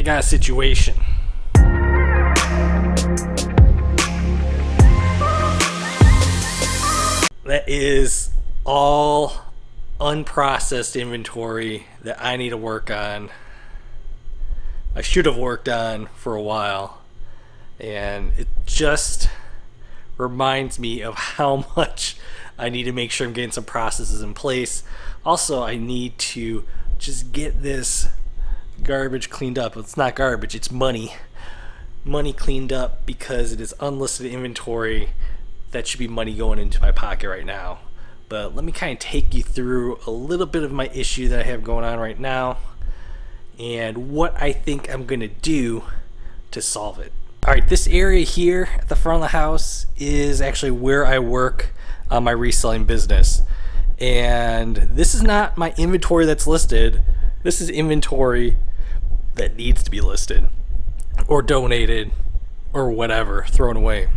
got a situation. That is all unprocessed inventory that I need to work on. I should have worked on for a while, and it just reminds me of how much I need to make sure I'm getting some processes in place. Also, I need to just get this garbage cleaned up. It's not garbage, it's money cleaned up, because it is unlisted inventory that should be money going into my pocket right now. But let me kind of take you through a little bit of my issue that I have going on right now and what I think I'm gonna do to solve it. Alright, this area here at the front of the house is actually where I work on my reselling business. And this is not my inventory that's listed. This is inventory that needs to be listed or donated or whatever, thrown away.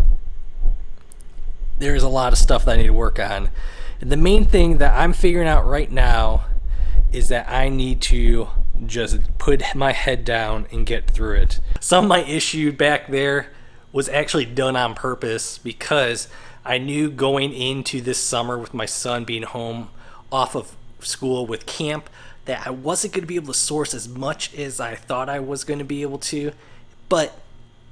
There's a lot of stuff that I need to work on. And the main thing that I'm figuring out right now is that I need to just put my head down and get through it. Some of my issue back there was actually done on purpose, because I knew going into this summer with my son being home off of school with camp that I wasn't going to be able to source as much as I thought I was going to be able to. But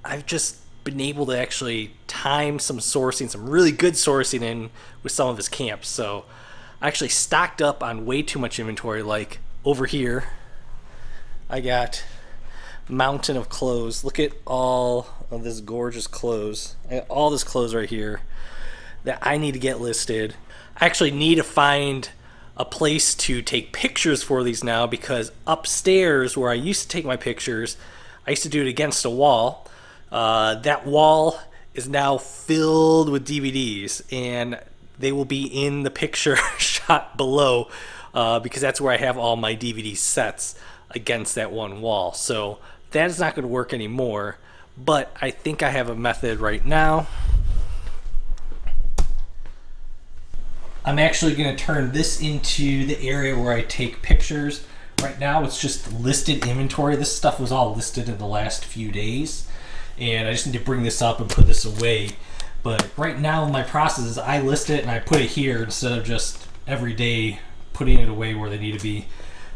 I've just been able to actually time some sourcing, some really good sourcing in with some of his camps. So I actually stocked up on way too much inventory. Like over here, I got a mountain of clothes. Look at all of this gorgeous clothes. I got all this clothes right here that I need to get listed. I actually need to find a place to take pictures for these now, because upstairs where I used to take my pictures, I used to do it against a wall. That wall is now filled with DVDs, and they will be in the picture shot below, because that's where I have all my DVD sets against that one wall. So that is not going to work anymore, but I think I have a method right now. I'm actually going to turn this into the area where I take pictures. Right now it's just listed inventory. This stuff was all listed in the last few days, and I just need to bring this up and put this away. But right now my process is I list it and I put it here instead of just every day putting it away where they need to be.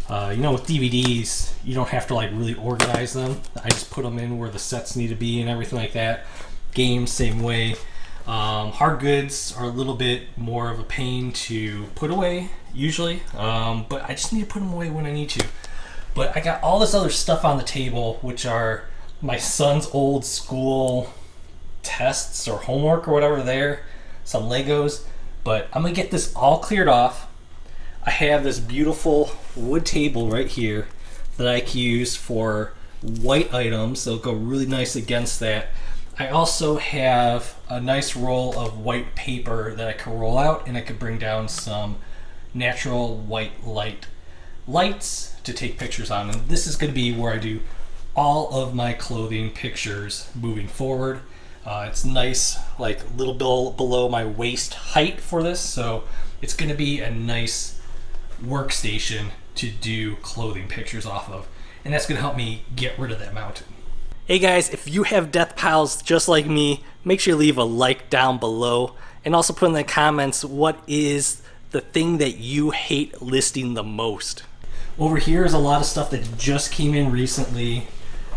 With DVDs, you don't have to like really organize them. I just put them in where the sets need to be and everything like that. Games, same way. Hard goods are a little bit more of a pain to put away usually, but I just need to put them away when I need to. But I got all this other stuff on the table, which are my son's old school tests or homework or whatever there, some Legos, but I'm gonna get this all cleared off. I have this beautiful wood table right here that I can use for white items. They'll go really nice against that. I also have a nice roll of white paper that I can roll out, and I could bring down some natural white lights to take pictures on. And this is going to be where I do all of my clothing pictures moving forward. It's nice, like a little bit below my waist height for this, so it's going to be a nice workstation to do clothing pictures off of, and that's going to help me get rid of that mountain. Hey guys, if you have death piles just like me, make sure you leave a like down below, and also put in the comments what is the thing that you hate listing the most. Over here is a lot of stuff that just came in recently.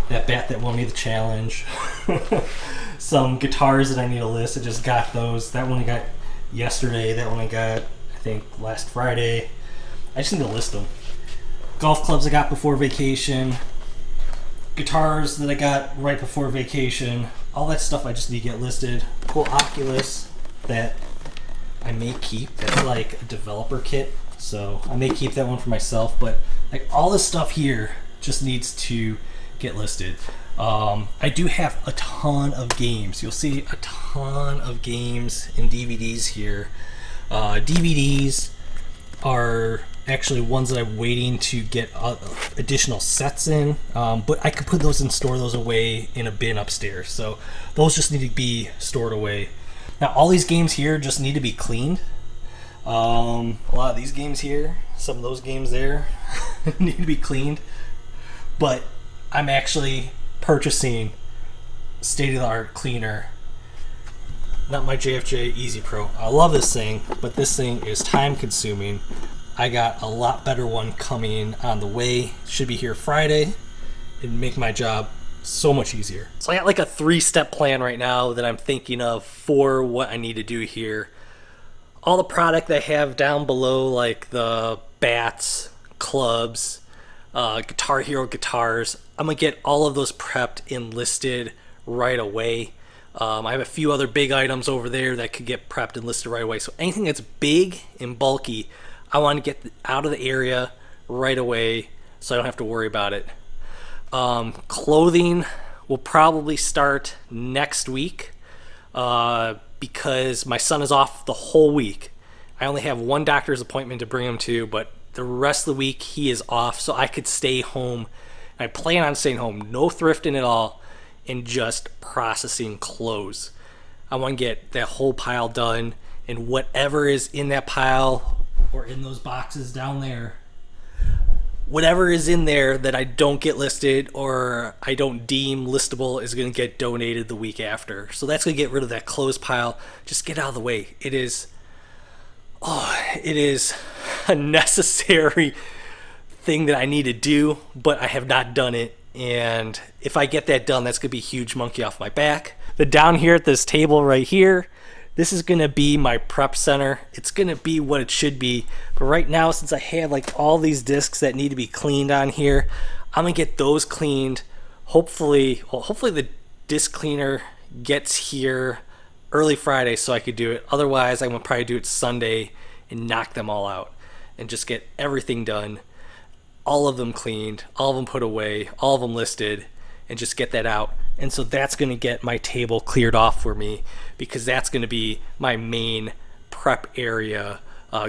That bat that won me the challenge. Some guitars that I need to list. I just got those. That one I got yesterday. That one I got, I think, last Friday. I just need to list them. Golf clubs I got before vacation. Guitars that I got right before vacation. All that stuff I just need to get listed. Cool Oculus that I may keep. That's like a developer kit, so I may keep that one for myself. But like all this stuff here just needs to get listed. I do have a ton of games. You'll see a ton of games and DVDs here. DVDs are actually ones that I'm waiting to get additional sets in, but I could put those and store those away in a bin upstairs, so those just need to be stored away. Now all these games here just need to be cleaned. A lot of these games here, some of those games there need to be cleaned, but I'm actually purchasing state-of-the-art cleaner. Not my JFJ Easy Pro. I love this thing, but this thing is time consuming. I got a lot better one coming on the way. Should be here Friday. It'd make my job so much easier. So I got like a 3-step plan right now that I'm thinking of for what I need to do here. All the product I have down below, like the bats, clubs, Guitar Hero guitars, I'm gonna get all of those prepped and listed right away. I have a few other big items over there that could get prepped and listed right away. So anything that's big and bulky, I want to get out of the area right away so I don't have to worry about it. Clothing will probably start next week because my son is off the whole week. I only have one doctor's appointment to bring him to, but the rest of the week he is off, so I could stay home. I plan on staying home, no thrifting at all, and just processing clothes. I want to get that whole pile done, and whatever is in that pile or in those boxes down there, whatever is in there that I don't get listed or I don't deem listable is going to get donated the week after. So that's going to get rid of that clothes pile. Just get out of the way. It is a necessary thing that I need to do, but I have not done it. And if I get that done, that's going to be a huge monkey off my back. The down here at this table right here, this is going to be my prep center. It's going to be what it should be. But right now, since I have like all these discs that need to be cleaned on here, I'm going to get those cleaned. Hopefully the disc cleaner gets here early Friday so I could do it. Otherwise, I'm going to probably do it Sunday and knock them all out and just get everything done. All of them cleaned, all of them put away, all of them listed, and just get that out. And so that's going to get my table cleared off for me, because that's going to be my main prep area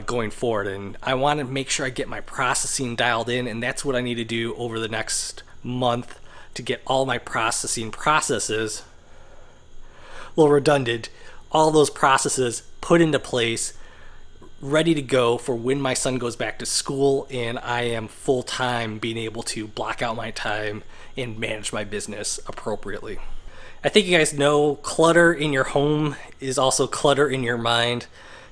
going forward. And I want to make sure I get my processing dialed in, and that's what I need to do over the next month to get all my processes, a little redundant, all those processes put into place, ready to go for when my son goes back to school and I am full-time, being able to block out my time and manage my business appropriately. I think you guys know clutter in your home is also clutter in your mind,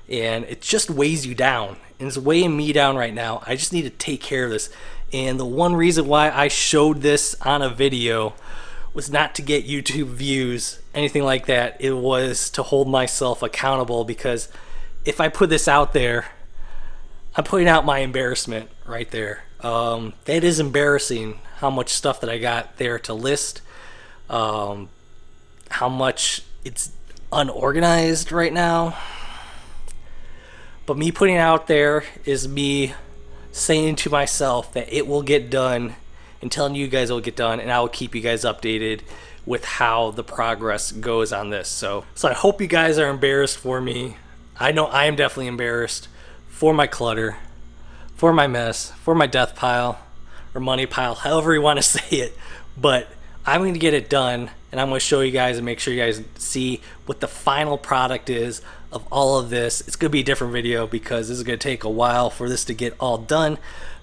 and it just weighs you down, and it's weighing me down right now. I just need to take care of this. And the one reason why I showed this on a video was not to get YouTube views, anything like that. It was to hold myself accountable, because if I put this out there, I'm putting out my embarrassment right there. That is embarrassing, how much stuff that I got there to list, how much it's unorganized right now. But me putting it out there is me saying to myself that it will get done, and telling you guys it will get done, and I will keep you guys updated with how the progress goes on this. So I hope you guys are embarrassed for me. I know I am definitely embarrassed for my clutter, for my mess, for my death pile or money pile, however you want to say it. But I'm going to get it done, and I'm going to show you guys and make sure you guys see what the final product is of all of this. It's going to be a different video because this is going to take a while for this to get all done.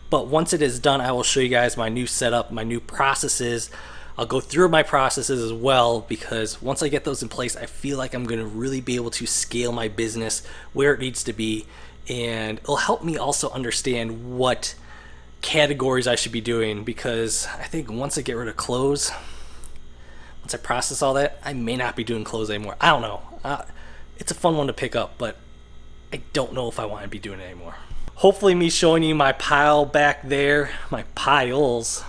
But once it is done, I will show you guys my new setup, my new processes. I'll go through my processes as well, because once I get those in place, I feel like I'm going to really be able to scale my business where it needs to be. And it'll help me also understand what categories I should be doing, because I think once I get rid of clothes, once I process all that, I may not be doing clothes anymore. I don't know. It's a fun one to pick up, but I don't know if I want to be doing it anymore. Hopefully me showing you my pile back there, my piles,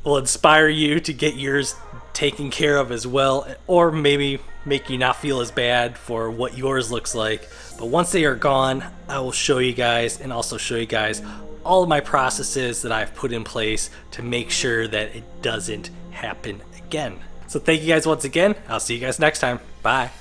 will inspire you to get yours taken care of as well, or maybe make you not feel as bad for what yours looks like. But once they are gone, I will show you guys, and also show you guys all of my processes that I've put in place to make sure that it doesn't happen again. So thank you guys once again. I'll see you guys next time. Bye.